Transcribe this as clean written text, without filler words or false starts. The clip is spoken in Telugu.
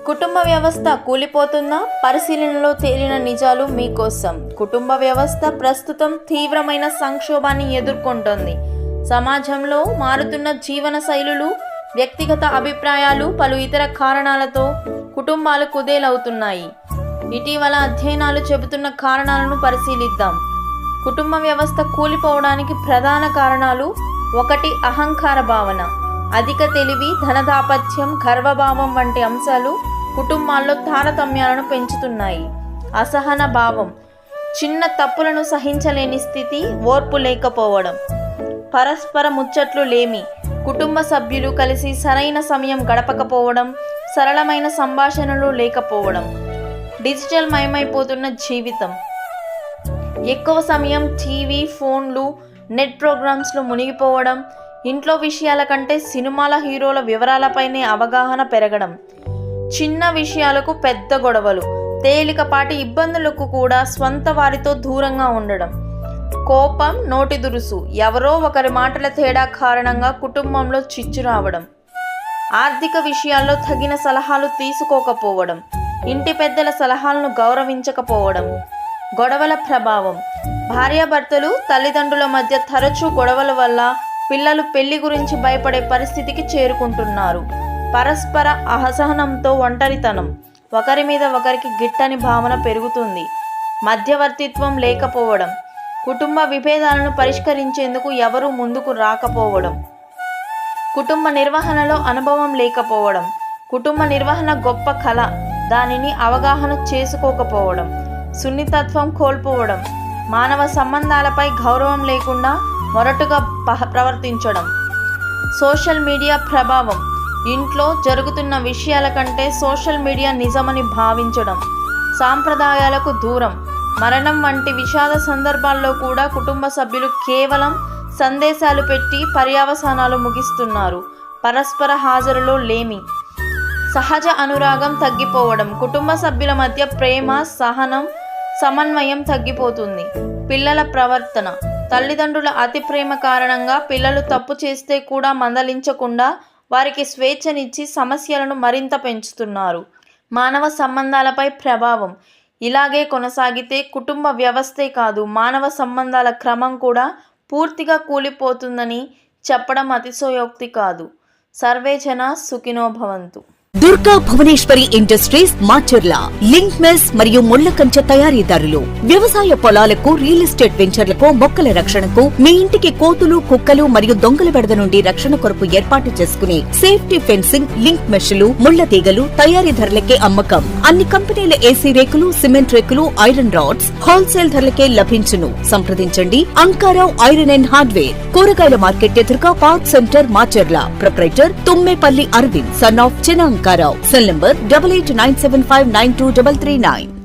కుటుంబ వ్యవస్థ కూలిపోతున్న పరిశీలనలో తేలిన నిజాలు మీకోసం. కుటుంబ వ్యవస్థ ప్రస్తుతం తీవ్రమైన సంక్షోభాన్ని ఎదుర్కొంటోంది. సమాజంలో మారుతున్న జీవన శైలులు, వ్యక్తిగత అభిప్రాయాలు, పలు ఇతర కారణాలతో కుటుంబాలు కుదేలవుతున్నాయి. ఇటీవల అధ్యయనాలు చెబుతున్న కారణాలను పరిశీలిద్దాం. కుటుంబ వ్యవస్థ కూలిపోవడానికి ప్రధాన కారణాలు: 1. అహంకార భావన. అధిక తెలివి, ధనదాపత్యం, గర్వభావం వంటి అంశాలు కుటుంబాల్లో తారతమ్యాలను పెంచుతున్నాయి. అసహన భావం. చిన్న తప్పులను సహించలేని స్థితి, ఓర్పు లేకపోవడం. పరస్పర ముచ్చట్లు లేమి. కుటుంబ సభ్యులు కలిసి సరైన సమయం గడపకపోవడం, సరళమైన సంభాషణలు లేకపోవడం. డిజిటల్ మయమైపోతున్న జీవితం. ఎక్కువ సమయం టీవీ, ఫోన్లు, నెట్ ప్రోగ్రామ్స్లో మునిగిపోవడం. ఇంట్లో విషయాల కంటే సినిమాల హీరోల వివరాలపైనే అవగాహన పెరగడం. చిన్న విషయాలకు పెద్ద గొడవలు. తేలికపాటి ఇబ్బందులకు కూడా స్వంత వారితో దూరంగా ఉండడం. కోపం, నోటి దురుసు. ఎవరో ఒకరి మాటల తేడా కారణంగా కుటుంబంలో చిచ్చు రావడం. ఆర్థిక విషయాల్లో తగిన సలహాలు తీసుకోకపోవడం. ఇంటి పెద్దల సలహాలను గౌరవించకపోవడం. గొడవల ప్రభావం. భార్యాభర్తలు, తల్లిదండ్రుల మధ్య తరచూ గొడవల వల్ల పిల్లలు పెళ్లి గురించి భయపడే పరిస్థితికి చేరుకుంటున్నారు. పరస్పర అసహనంతో ఒంటరితనం. ఒకరి మీద ఒకరికి గిట్టని భావన పెరుగుతుంది. మధ్యవర్తిత్వం లేకపోవడం. కుటుంబ విభేదాలను పరిష్కరించేందుకు ఎవరూ ముందుకు రాకపోవడం. కుటుంబ నిర్వహణలో అనుభవం లేకపోవడం. కుటుంబ నిర్వహణ గొప్ప కళ, దానిని అవగాహన చేసుకోకపోవడం. సున్నితత్వం కోల్పోవడం. మానవ సంబంధాలపై గౌరవం లేకుండా మొరటుగా ప్రవర్తించడం. సోషల్ మీడియా ప్రభావం. ఇంట్లో జరుగుతున్న విషయాల కంటే సోషల్ మీడియా నిజమని భావించడం. సాంప్రదాయాలకు దూరం. మరణం వంటి విషాద సందర్భాల్లో కూడా కుటుంబ సభ్యులు కేవలం సందేశాలు పెట్టి పర్యవసానాలు ముగిస్తున్నారు. పరస్పర హాజరులో లేమి. సహజ అనురాగం తగ్గిపోవడం. కుటుంబ సభ్యుల మధ్య ప్రేమ, సహనం, సమన్వయం తగ్గిపోతుంది. పిల్లల ప్రవర్తన. తల్లిదండ్రుల అతి ప్రేమ కారణంగా పిల్లలు తప్పు చేస్తే కూడా మందలించకుండా వారికి స్వేచ్ఛనిచ్చి సమస్యలను మరింత పెంచుతున్నారు. మానవ సంబంధాలపై ప్రభావం. ఇలాగే కొనసాగితే కుటుంబ వ్యవస్థే కాదు, మానవ సంబంధాల క్రమం కూడా పూర్తిగా కూలిపోతుందని చెప్పడం అతిశయోక్తి కాదు. సర్వే జన సుఖినో భవంతు. Durga Bhuvaneshwari industries Macherla link mesh మరియు ముళ్ల కంచె తయారీదారులు. వ్యవసాయ పొలాలకు, రియల్ ఎస్టేట్ వెంచర్లకు, మొక్కల రక్షణకు, మీ ఇంటికి కోతులు, కుక్కలు మరియు దొంగల బెడద నుండి రక్షణ కొరకు ఏర్పాటు చేసుకునే సేఫ్టీ ఫెన్సింగ్, లింక్ మెష్లు, ముళ్ల తీగలు తయారీ ధరలకే అమ్మకం. అన్ని కంపెనీల ఏసీ రేకులు, సిమెంట్ రేకులు, ఐరన్ రాడ్స్ హోల్సేల్ ధరలకే లభించును. సంప్రదించండి అంకారావు ఐరన్ అండ్ హార్డ్వేర్, కూరగాయల మార్కెట్ ఎదురుగా park centre, Macherla. Proprietor Tummepalli Aravind, son of Chinna Ankarao. Cell number 8897592339.